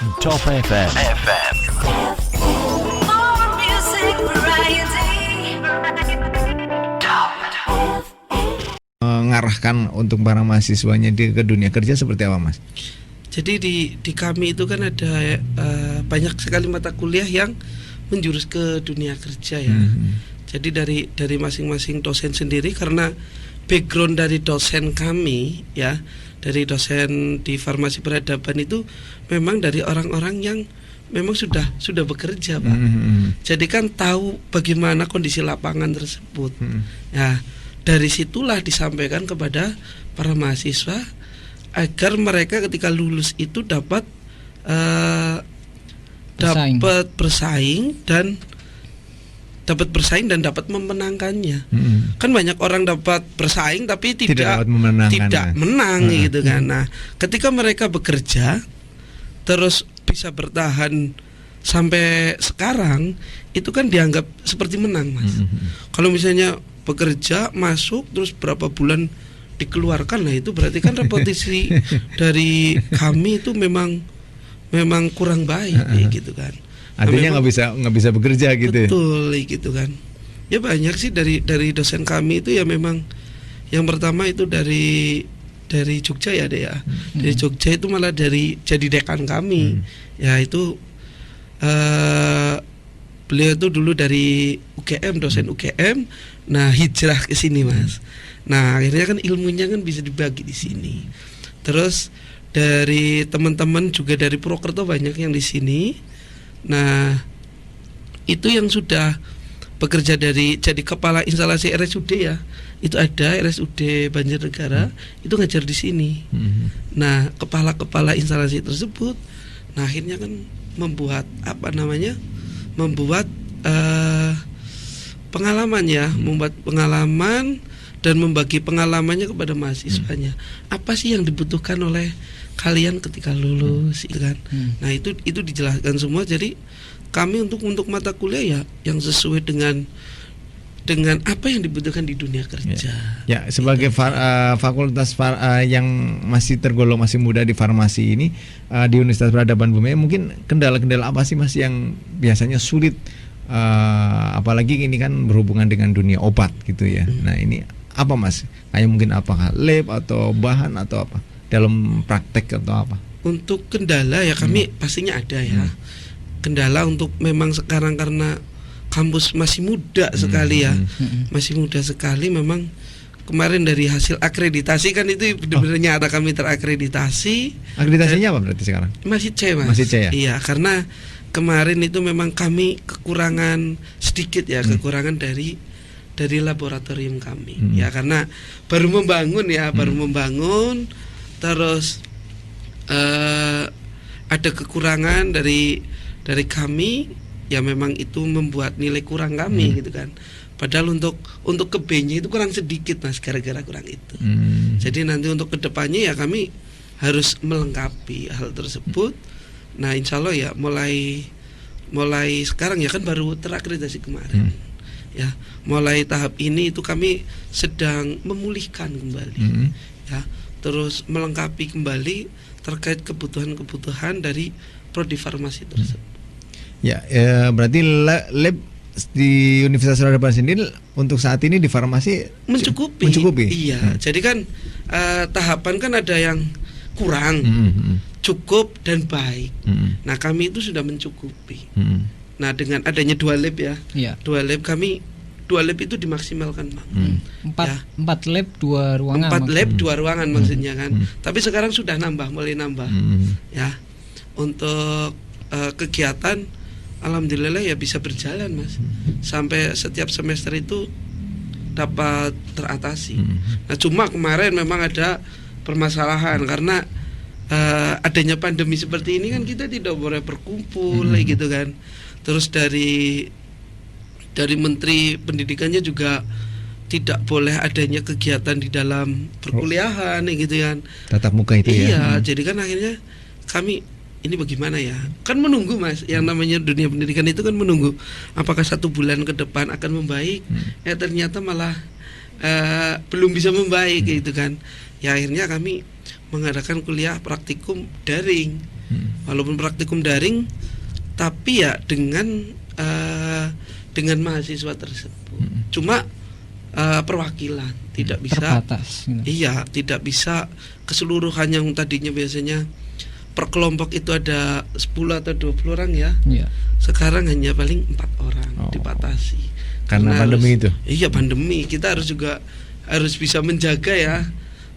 Top FM. More music variety. Top. Mengarahkan untuk para mahasiswanya ke dunia kerja seperti apa, Mas? Jadi di kami itu kan ada banyak sekali mata kuliah yang menjurus ke dunia kerja ya. Jadi dari masing-masing dosen sendiri, karena background dari dosen kami ya, dari dosen di farmasi peradaban itu memang dari orang-orang yang memang sudah bekerja, Pak. Jadi kan tahu bagaimana kondisi lapangan tersebut. Ya, dari situlah disampaikan kepada para mahasiswa agar mereka ketika lulus itu dapat bersaing dan dapat memenangkannya. Kan banyak orang dapat bersaing tapi tidak menang gitu kan. Nah, ketika mereka bekerja terus bisa bertahan sampai sekarang, itu kan dianggap seperti menang, Mas. Kalau misalnya bekerja masuk terus berapa bulan dikeluarkan, nah itu berarti kan reputasi dari kami itu memang kurang baik gitu kan. Artinya nggak bisa bekerja gitu. Betul gitu kan. Ya banyak sih dari dosen kami itu ya, memang yang pertama itu dari Jogja ya deh ya. Dari Jogja itu malah jadi dekan kami. Ya itu beliau itu dulu dari UGM, dosen UGM. Nah, hijrah ke sini, Mas. Nah, akhirnya kan ilmunya kan bisa dibagi di sini. Terus dari teman-teman juga dari Purwokerto banyak yang di sini. Nah, itu yang sudah bekerja jadi kepala instalasi RSUD ya. Itu ada RSUD Banjarnegara, itu ngajar di sini. Nah, kepala-kepala instalasi tersebut, nah akhirnya kan membuat pengalaman ya, membuat pengalaman dan membagi pengalamannya kepada mahasiswanya. Apa sih yang dibutuhkan oleh kalian ketika lulus, gitu kan? Nah, itu dijelaskan semua. Jadi kami untuk mata kuliah ya yang sesuai dengan apa yang dibutuhkan di dunia kerja. Ya, sebagai fakultas yang masih tergolong masih muda di farmasi ini di Universitas Peradaban Bumi, mungkin kendala-kendala apa sih, Mas, yang biasanya sulit, apalagi ini kan berhubungan dengan dunia obat gitu ya. Nah, ini apa, Mas? Kayak mungkin apakah lab atau bahan atau apa dalam praktek atau apa? Untuk kendala ya kami pastinya ada ya. Kendala untuk memang sekarang karena kampus masih muda sekali ya. Masih muda sekali memang. Kemarin dari hasil akreditasi kan itu benar-benar nyata kami terakreditasi. Akreditasinya apa berarti sekarang? Masih C, Mas. Masih C ya? Iya, karena kemarin itu memang kami kekurangan sedikit ya, kekurangan dari laboratorium kami. Ya, karena baru membangun terus ada kekurangan dari kami ya, memang itu membuat nilai kurang kami gitu kan. Padahal untuk ke B-nya itu kurang sedikit, Mas, gara-gara kurang itu. Jadi nanti untuk kedepannya ya kami harus melengkapi hal tersebut. Nah, insya Allah ya mulai sekarang ya kan baru terakreditasi kemarin. Ya, mulai tahap ini itu kami sedang memulihkan kembali. Ya, terus melengkapi kembali terkait kebutuhan dari prodi farmasi tersebut. Ya, berarti lab di Universitas Peradaban sendiri untuk saat ini di farmasi mencukupi. Iya, jadi kan tahapan kan ada yang kurang, cukup dan baik. Nah, kami itu sudah mencukupi. Nah, dengan adanya 2 lab ya. Dua lab itu dimaksimalkan, Bang. Empat lab 2 ruangan. 4 lab 2 ruangan maksudnya kan. Tapi sekarang sudah mulai nambah. Ya. Untuk kegiatan alhamdulillah ya bisa berjalan, Mas. Sampai setiap semester itu dapat teratasi. Nah, cuma kemarin memang ada permasalahan karena adanya pandemi seperti ini kan kita tidak boleh berkumpul gitu kan. Terus dari Menteri Pendidikannya juga tidak boleh adanya kegiatan di dalam perkuliahan gitu kan. Tatap muka itu ya. Iya, jadi kan akhirnya kami ini bagaimana ya? Kan menunggu, Mas. Yang namanya dunia pendidikan itu kan menunggu apakah 1 bulan ke depan akan membaik. Ternyata malah belum bisa membaik gitu kan. Ya akhirnya kami mengadakan kuliah praktikum daring Walaupun praktikum daring, tapi ya dengan mahasiswa tersebut. Cuma perwakilan tidak bisa terbatas gitu. Iya, tidak bisa keseluruhan yang tadinya biasanya per kelompok itu ada 10 atau 20 orang ya. Iya. Sekarang hanya paling 4 orang Oh. dibatasi. Karena pandemi itu. Iya, pandemi. Kita harus bisa menjaga ya.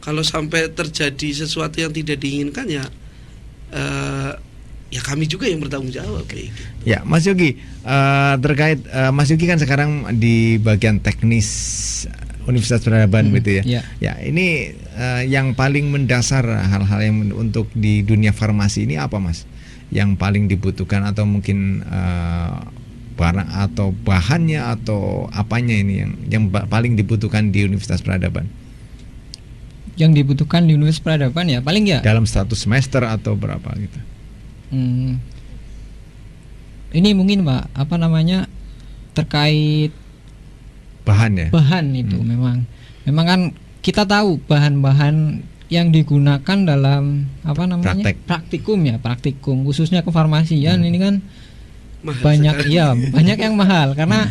Kalau sampai terjadi sesuatu yang tidak diinginkan ya ya kami juga yang bertanggung jawab kayak gitu. Ya, Mas Yogi, terkait Mas Yogi kan sekarang di bagian teknis Universitas Peradaban gitu ya. Iya. Ya, ini yang paling mendasar hal-hal yang untuk di dunia farmasi ini apa, Mas? Yang paling dibutuhkan atau mungkin barang atau bahannya atau apanya ini yang paling dibutuhkan di Universitas Peradaban? Yang dibutuhkan di Universitas Peradaban ya paling ya Dalam 1 semester atau berapa gitu? Ini mungkin Pak, apa namanya, terkait Bahan ya? bahan itu memang kan kita tahu bahan-bahan yang digunakan dalam apa namanya praktikum khususnya kefarmasian ini kan Mahal banyak sekali. banyak yang mahal karena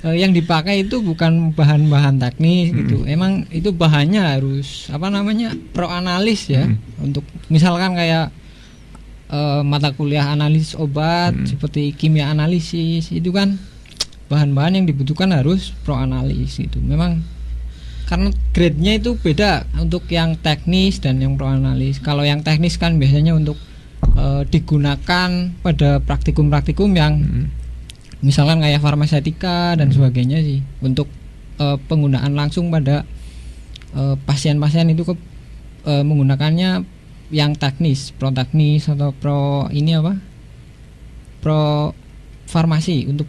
yang dipakai itu bukan bahan-bahan teknis gitu. Emang itu bahannya harus apa namanya proanalis ya untuk misalkan kayak mata kuliah analisis obat seperti kimia analisis itu kan bahan-bahan yang dibutuhkan harus proanalis gitu. Memang karena grade-nya itu beda untuk yang teknis dan yang proanalis. Kalau yang teknis kan biasanya untuk digunakan pada praktikum-praktikum yang misalkan kayak farmaseutika dan sebagainya sih untuk penggunaan langsung pada pasien-pasien itu menggunakannya yang teknis, pro teknis atau pro farmasi untuk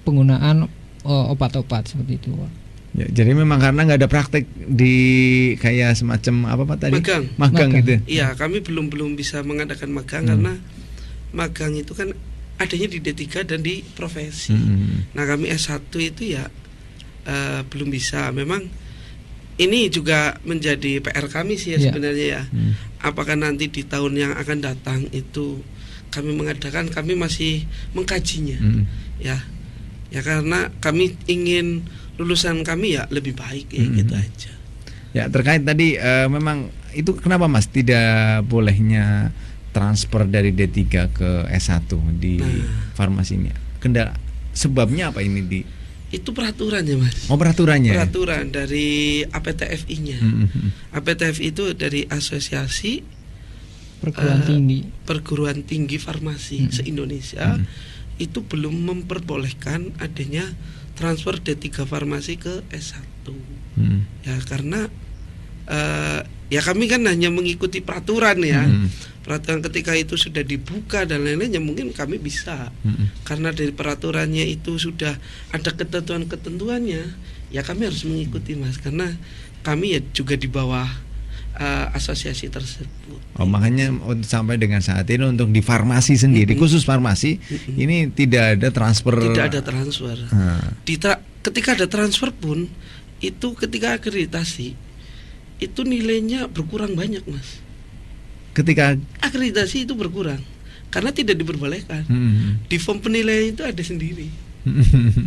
penggunaan obat-obat seperti itu. Ya, jadi memang karena nggak ada praktek di kayak semacam apa Pak tadi? Magang gitu. Iya, kami belum bisa mengadakan magang karena magang itu kan adanya di D3 dan di profesi. Nah, kami S1 itu ya belum bisa. Memang ini juga menjadi PR kami sih ya sebenarnya ya. Apakah nanti di tahun yang akan datang itu kami mengadakan, kami masih mengkajinya. Ya karena kami ingin lulusan kami ya lebih baik ya gitu aja. Ya, terkait tadi memang itu kenapa Mas tidak bolehnya transfer dari D3 ke S1 di farmasi ini? Kendala sebabnya apa ini di Itu peraturannya Mas. Oh, peraturannya. Peraturan dari APTFI-nya. APTFI itu dari Asosiasi Perguruan Tinggi Farmasi se-Indonesia. Itu belum memperbolehkan adanya transfer D3 farmasi ke S1. Ya karena ya kami kan hanya mengikuti peraturan ya. Peraturan ketika itu sudah dibuka dan lain-lain ya mungkin kami bisa. Karena dari peraturannya itu sudah ada ketentuan-ketentuannya, ya kami harus mengikuti Mas, karena kami ya juga di bawah asosiasi tersebut. Oh, makanya sampai dengan saat ini untuk di farmasi sendiri, khusus farmasi, ini tidak ada transfer. Tidak ada transfer. Ketika ada transfer pun, itu ketika akreditasi, itu nilainya berkurang banyak Mas. Ketika akreditasi itu berkurang, karena tidak diperbolehkan. Di form penilaian itu ada sendiri.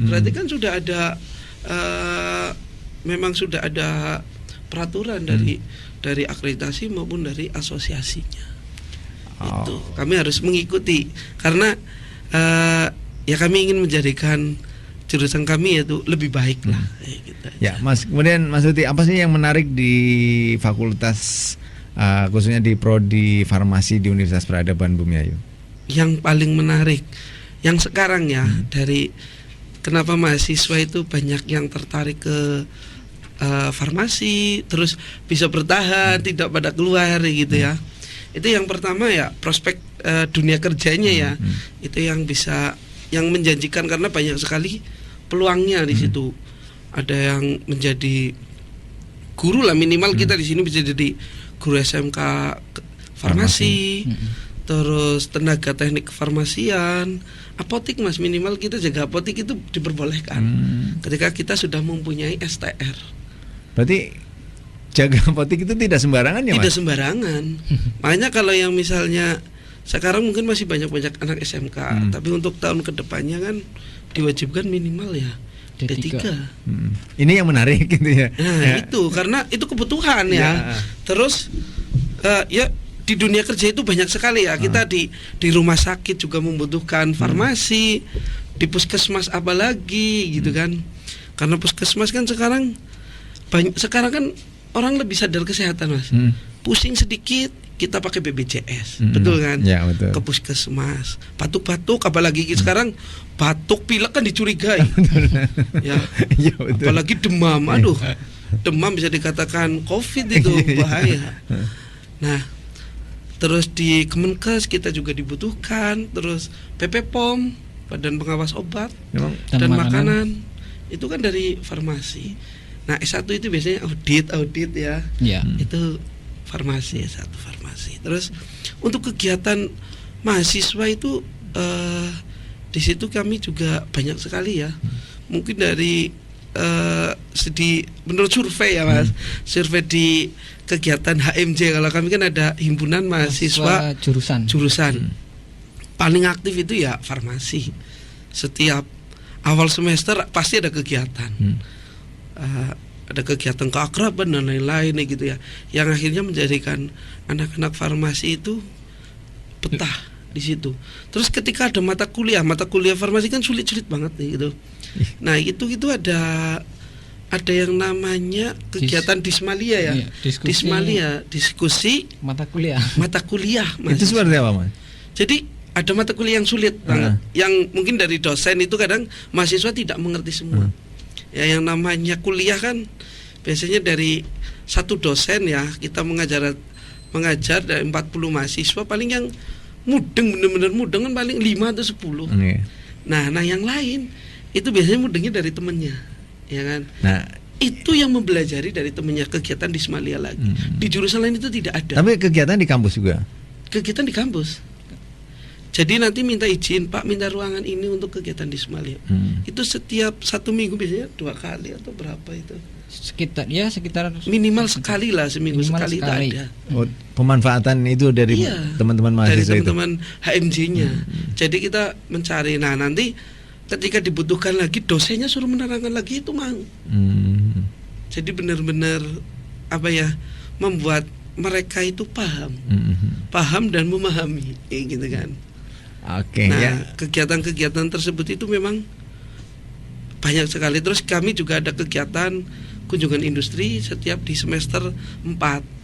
Berarti kan sudah ada, memang sudah ada peraturan dari akreditasi maupun dari asosiasinya. Itu kami harus mengikuti karena ya kami ingin menjadikan jurusan kami yaitu lebih baik lah. Gitu aja. Ya Mas, kemudian Mas Uti, apa sih yang menarik di fakultas khususnya di prodi farmasi di Universitas Peradaban Bumiayu? Yang paling menarik yang sekarang ya dari kenapa mahasiswa itu banyak yang tertarik ke farmasi terus bisa bertahan tidak pada keluar gitu ya. Itu yang pertama ya prospek dunia kerjanya ya. Itu yang bisa yang menjanjikan karena banyak sekali peluangnya di situ. Ada yang menjadi guru lah, minimal kita di sini bisa jadi guru SMK farmasi. Terus tenaga teknik kefarmasian, apotik Mas, minimal kita jaga apotik itu diperbolehkan ketika kita sudah mempunyai STR. Berarti jaga apotik itu tidak sembarangan ya Mas? Tidak sembarangan. Makanya kalau yang misalnya sekarang mungkin masih banyak anak SMK, tapi untuk tahun kedepannya kan diwajibkan minimal ya D3. Ini yang menarik gitu ya. Nah, itu karena itu kebutuhan ya. Terus ya di dunia kerja itu banyak sekali ya. Kita di rumah sakit juga membutuhkan farmasi, di puskesmas apalagi gitu kan. Karena puskesmas kan sekarang kan orang lebih sadar kesehatan, Mas. Pusing sedikit kita pakai BPJS, betul kan? Ya, betul. Ke puskesmas, batuk-batuk, apalagi sekarang batuk pilek kan dicurigai, ya. Ya, betul. Apalagi demam, aduh, demam bisa dikatakan COVID itu bahaya. Nah, terus di Kemenkes kita juga dibutuhkan, terus PPPOM, Badan Pengawas Obat dan Makanan, itu kan dari farmasi. Nah, S1 itu biasanya audit ya. Itu farmasi, S1 farmasi. Terus untuk kegiatan mahasiswa itu di situ kami juga banyak sekali ya. Mungkin dari menurut survei ya, Mas. Survei di kegiatan HMJ, kalau kami kan ada himpunan mahasiswa jurusan. Paling aktif itu ya farmasi. Setiap awal semester pasti ada kegiatan. Ada kegiatan keakraban dan lain-lain gitu ya, yang akhirnya menjadikan anak-anak farmasi itu betah di situ. Terus ketika ada mata kuliah farmasi kan sulit-sulit banget nih gitu. Nah, itu ada yang namanya kegiatan Dismalia ya. Diskusi mata kuliah. Mas. Itu seperti apa, Mas? Jadi ada mata kuliah yang sulit banget, yang mungkin dari dosen itu kadang mahasiswa tidak mengerti semua. Ya, yang namanya kuliah kan biasanya dari satu dosen ya, kita mengajar dari 40 mahasiswa, paling yang benar-benar mudeng kan paling 5 atau 10. Nah yang lain itu biasanya mudengnya dari temennya, ya kan. Nah, itu yang mempelajari dari temennya, kegiatan di Ismailia lagi. Di jurusan lain itu tidak ada. Tapi kegiatan di kampus juga. Kegiatan di kampus. Jadi nanti minta izin, Pak, minta ruangan ini untuk kegiatan di Ismailia. Itu setiap 1 minggu biasanya 2 kali atau berapa itu? Sekitar minimal sekali lah, seminggu sekali itu ada. Pemanfaatan itu dari teman-teman mahasiswa, dari teman-teman HMJ-nya. Jadi kita mencari. Nah, nanti ketika dibutuhkan lagi dosennya suruh menerangkan lagi itu mau. Jadi benar-benar membuat mereka itu paham dan memahami, gitu kan. Oke. Nah, kegiatan-kegiatan tersebut itu memang banyak sekali. Terus kami juga ada kegiatan kunjungan industri setiap di semester 4.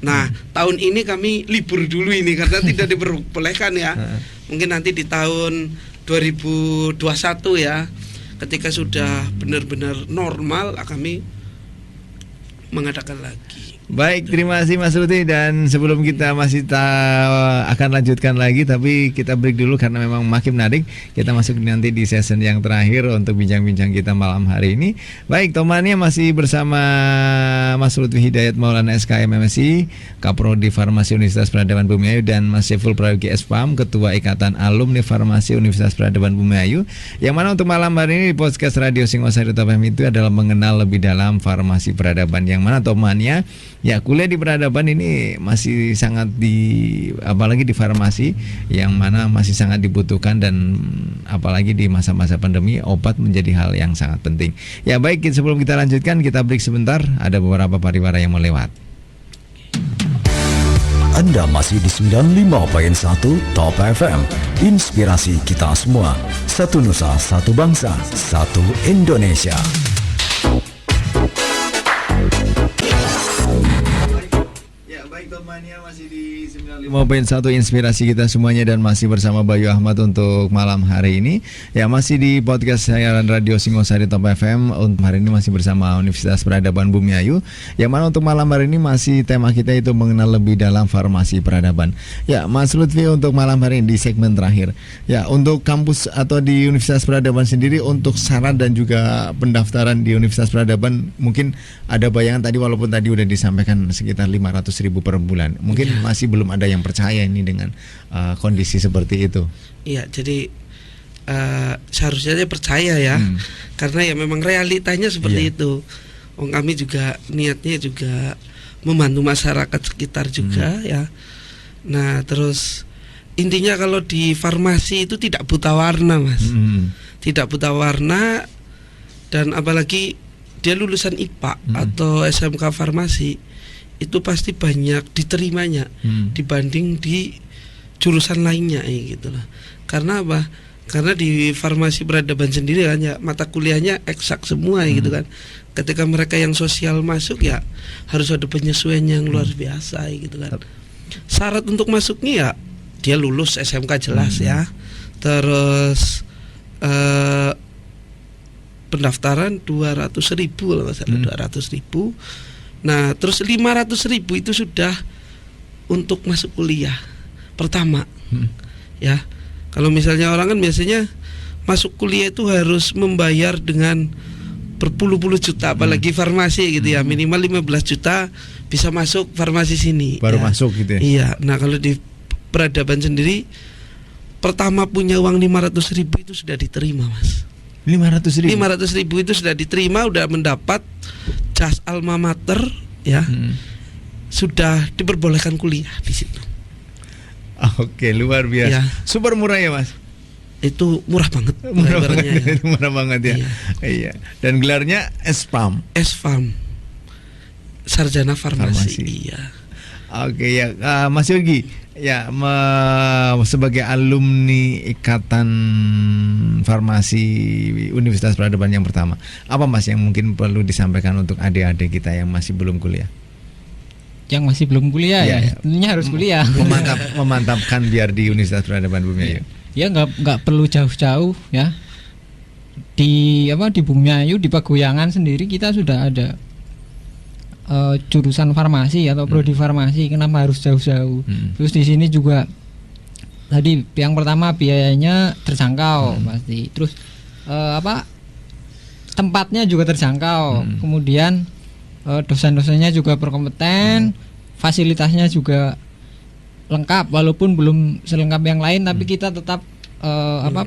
Nah, tahun ini kami libur dulu ini karena tidak diperbolehkan ya. Mungkin nanti di tahun 2021 ya, ketika sudah benar-benar normal kami mengadakan lagi. Baik, terima kasih Mas Lutfi, dan sebelum kita masih akan lanjutkan lagi, tapi kita break dulu karena memang makin menarik. Kita masuk nanti di season yang terakhir untuk bincang-bincang kita malam hari ini. Baik, temannya masih bersama Mas Lutfi Hidayat Maulana SKM MSI, Kaprodi Farmasi Universitas Peradaban Bumiayu, dan Mas Syeful Prayogi SPAM, Ketua Ikatan Alumni Farmasi Universitas Peradaban Bumiayu. Yang mana untuk malam hari ini di podcast Radio Singosari Top FM itu adalah mengenal lebih dalam farmasi peradaban. Yang mana temannya ya kuliah di peradaban ini masih sangat apalagi di farmasi, yang mana masih sangat dibutuhkan, dan apalagi di masa-masa pandemi obat menjadi hal yang sangat penting. Ya baik, sebelum kita lanjutkan kita break sebentar, ada beberapa pariwara yang melewat. Anda masih di 95.1 Top FM, inspirasi kita semua, satu nusa, satu bangsa, satu Indonesia. Temannya masih di 95.1 inspirasi kita semuanya, dan masih bersama Bayu Ahmad untuk malam hari ini. Ya, masih di podcast siaran Radio Singosari Top FM. Untuk hari ini masih bersama Universitas Peradaban Bumiayu. Yang mana untuk malam hari ini masih tema kita itu mengenal lebih dalam farmasi peradaban. Ya, Mas Lutfi, untuk malam hari ini di segmen terakhir. Ya, untuk kampus atau di Universitas Peradaban sendiri, untuk syarat dan juga pendaftaran di Universitas Peradaban, mungkin ada bayangan tadi, walaupun tadi udah disampaikan sekitar 500.000 per bulan. Mungkin masih belum ada yang percaya ini dengan kondisi seperti itu. Iya, jadi seharusnya percaya ya, karena ya memang realitanya seperti itu. Kami juga niatnya juga membantu masyarakat sekitar juga ya. Nah, terus intinya kalau di farmasi itu tidak buta warna, Mas. Tidak buta warna, dan apalagi dia lulusan IPA atau SMK farmasi, itu pasti banyak diterimanya dibanding di jurusan lainnya gitu lah. Karena apa? Karena di farmasi peradaban sendiri kan ya mata kuliahnya eksak semua gitu kan. Ketika mereka yang sosial masuk ya harus ada penyesuaian yang luar biasa gitu kan. Syarat untuk masuknya ya dia lulus SMK jelas ya. Terus pendaftaran 200.000 kalau nggak salah, 200.000. Nah terus 500.000 itu sudah untuk masuk kuliah pertama ya. Kalau misalnya orang kan biasanya masuk kuliah itu harus membayar dengan berpuluh-puluh juta, apalagi farmasi gitu ya, minimal 15 juta bisa masuk farmasi sini. Baru ya. masuk gitu ya. Iya. Nah kalau di peradaban sendiri pertama punya uang 500.000 itu sudah diterima, Mas. 500.000. 500.000 itu sudah diterima, udah mendapat jas alma mater ya. Sudah diperbolehkan kuliah di situ. Oke, luar biasa. Ya. Super murah ya, Mas. Itu murah banget. Murah ibaratnya banget, ya. murah banget ya. Iya. Dan gelarnya SPAM. S-Farm, sarjana farmasi. Farmasi. Iya. Oke ya, Mas Yogi, ya sebagai alumni Ikatan Farmasi Universitas Peradaban yang pertama, apa Mas yang mungkin perlu disampaikan untuk adik-adik kita yang masih belum kuliah? Yang masih belum kuliah Iya, ya, iya. tentunya harus kuliah. Memantapkan biar di Universitas Peradaban Bumi Ayu. Ya nggak perlu jauh-jauh ya. Di Bumi Ayu, di Pagoyangan sendiri kita sudah ada jurusan farmasi atau prodi farmasi. Kenapa harus jauh-jauh? Terus di sini juga tadi yang pertama biayanya terjangkau pasti. Terus tempatnya juga terjangkau. Kemudian dosen-dosennya juga berkompeten, fasilitasnya juga lengkap walaupun belum selengkap yang lain, tapi kita tetap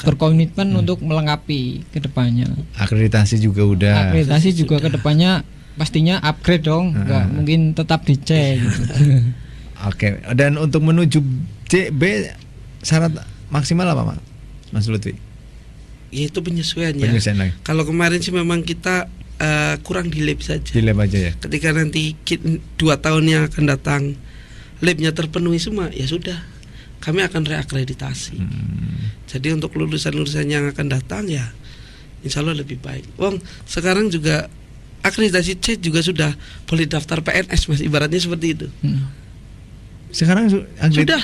berkomitmen untuk melengkapi ke depannya. Akreditasi juga udah. Akreditasi juga ke depannya pastinya upgrade dong, nggak mungkin tetap di C gitu. Oke, dan untuk menuju CB syarat maksimal apa, Mas Lutfi? Ya itu penyesuaian ya. Penyesuaian lagi. Kalau kemarin sih memang kita kurang di lab saja. Di lab aja ya. Ketika nanti 2 tahun yang akan datang labnya terpenuhi semua, ya sudah, kami akan reakreditasi. Jadi untuk lulusan-lulusan yang akan datang ya insya Allah lebih baik. Sekarang juga akreditasi C juga sudah boleh daftar PNS, Mas, ibaratnya seperti itu. Sekarang sudah.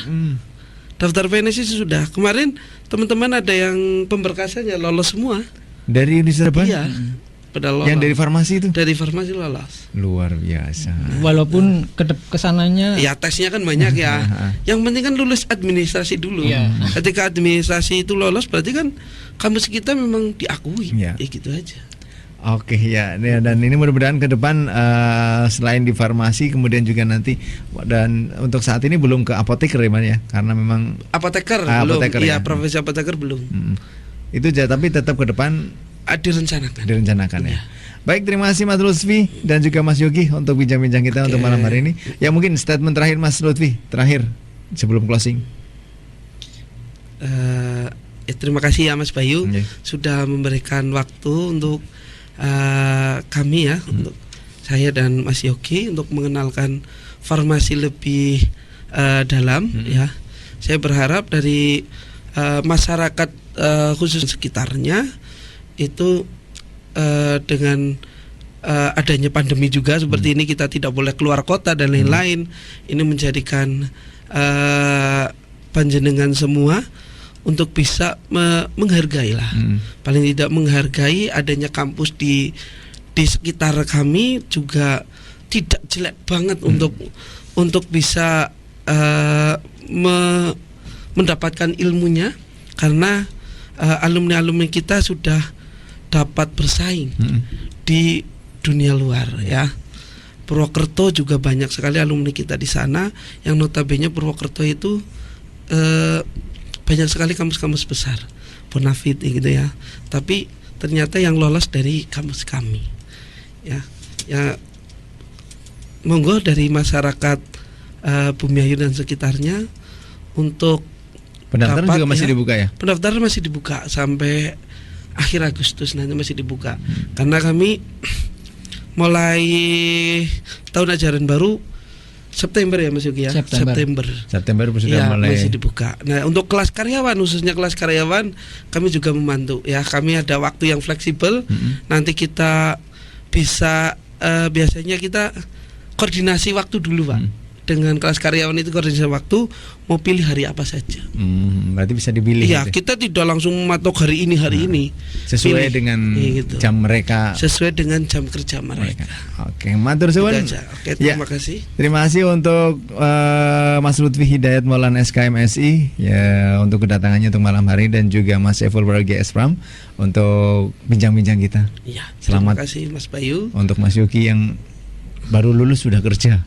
Daftar PNS itu sudah. Kemarin teman-teman ada yang pemberkasannya lolos semua. Dari Universitas Peradaban? Iya. Pada lolos. Yang dari farmasi itu? Dari farmasi lolos. Luar biasa. Walaupun kesananya ya tesnya kan banyak ya. Yang penting kan lulus administrasi dulu. Ketika administrasi itu lolos berarti kan kampus kita memang diakui. Ya gitu aja. Oke ya, dan ini mudah-mudahan ke depan selain di farmasi kemudian juga nanti, dan untuk saat ini belum ke apoteker ya, karena memang apoteker belum. Apoteker, iya, profesi apoteker belum. Itu tapi tetap ke depan direncanakan ya. Baik, terima kasih Mas Lutfi dan juga Mas Yogi untuk bincang-bincang kita untuk malam hari ini. Ya mungkin statement terakhir Mas Lutfi, terakhir sebelum closing. Terima kasih ya Mas Bayu sudah memberikan waktu untuk kami ya, untuk saya dan Mas Yogi untuk mengenalkan farmasi lebih dalam ya. Saya berharap dari masyarakat khusus sekitarnya itu dengan adanya pandemi juga seperti ini, kita tidak boleh keluar kota dan lain-lain. Ini menjadikan panjenengan semua untuk bisa menghargai lah, paling tidak menghargai adanya kampus di sekitar kami juga tidak jelek banget untuk bisa mendapatkan ilmunya, karena alumni-alumni kita sudah dapat bersaing di dunia luar ya. Purwokerto juga banyak sekali alumni kita di sana, yang notabene Purwokerto itu banyak sekali kampus-kampus besar, Bonafit gitu ya. Tapi ternyata yang lolos dari kampus kami. Ya monggo dari masyarakat Bumi Ayu dan sekitarnya untuk Pendaftaran dapat, juga masih ya. dibuka ya? Pendaftaran masih dibuka sampai akhir Agustus nanti masih dibuka. Karena kami mulai tahun ajaran baru September ya Mas Yogi ya. September. September sudah Ya, mulai. masih dibuka. Nah, untuk kelas karyawan, khususnya kelas karyawan, kami juga membantu. Ya, kami ada waktu yang fleksibel. Nanti kita bisa biasanya kita koordinasi waktu dulu, Pak. Dengan kelas karyawan itu koordinasi waktu, mau pilih hari apa saja. Berarti bisa dipilih. Iya, gitu. kita tidak langsung mematok hari ini ini. Sesuai Pilih. dengan Iya, gitu. jam mereka. Sesuai dengan jam kerja mereka. Oke, matur suwun. Itu aja. Oke, Ya. terima kasih. Terima kasih untuk Mas Lutfi Hidayat Maulana SKMSI ya untuk kedatangannya untuk malam hari, dan juga Mas Eful Baragi Espram untuk bincang-bincang kita. Iya, Selamat. terima kasih Mas Bayu. Untuk Mas Yuki yang baru lulus sudah kerja.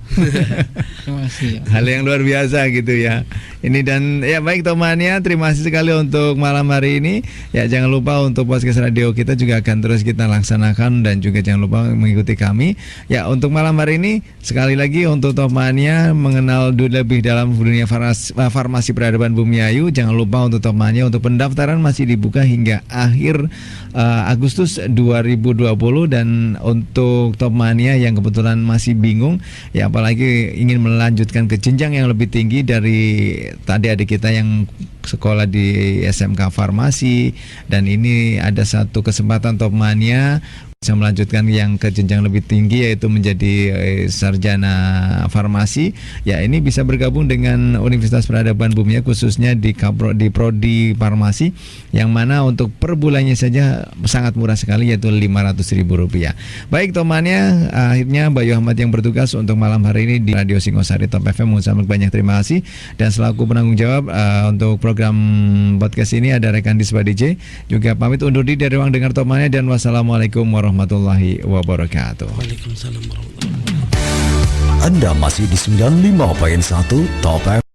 Terima kasih. Hal yang luar biasa gitu ya. Ini dan ya baik temannya, terima kasih sekali untuk malam hari ini. Ya jangan lupa untuk podcast radio kita juga akan terus kita laksanakan, dan juga jangan lupa mengikuti kami. Ya untuk malam hari ini sekali lagi untuk temannya mengenal lebih dalam dunia farmasi peradaban Bumiayu. Jangan lupa untuk temannya untuk pendaftaran masih dibuka hingga akhir Agustus 2020, dan untuk temannya yang kebetulan masih bingung ya, apalagi ingin melanjutkan ke jenjang yang lebih tinggi dari tadi adik kita yang sekolah di SMK Farmasi, dan ini ada satu kesempatan temannya bisa melanjutkan yang ke jenjang lebih tinggi, yaitu menjadi sarjana farmasi. Ya ini bisa bergabung dengan Universitas Peradaban Bumiayu, khususnya di prodi farmasi, yang mana untuk per bulannya saja sangat murah sekali, yaitu Rp500.000. Baik temannya, akhirnya Bayu Ahmad yang bertugas untuk malam hari ini di Radio Singosari Top FM mengucapkan banyak terima kasih, dan selaku penanggung jawab untuk program podcast ini ada rekan Dispa DJ, juga pamit undur diri dari ruang dengar temannya, dan wassalamualaikum warahmatullahi wabarakatuh. Waalaikumsalam warahmatullahi wabarakatuh. Anda masih di 95.1 Top FM.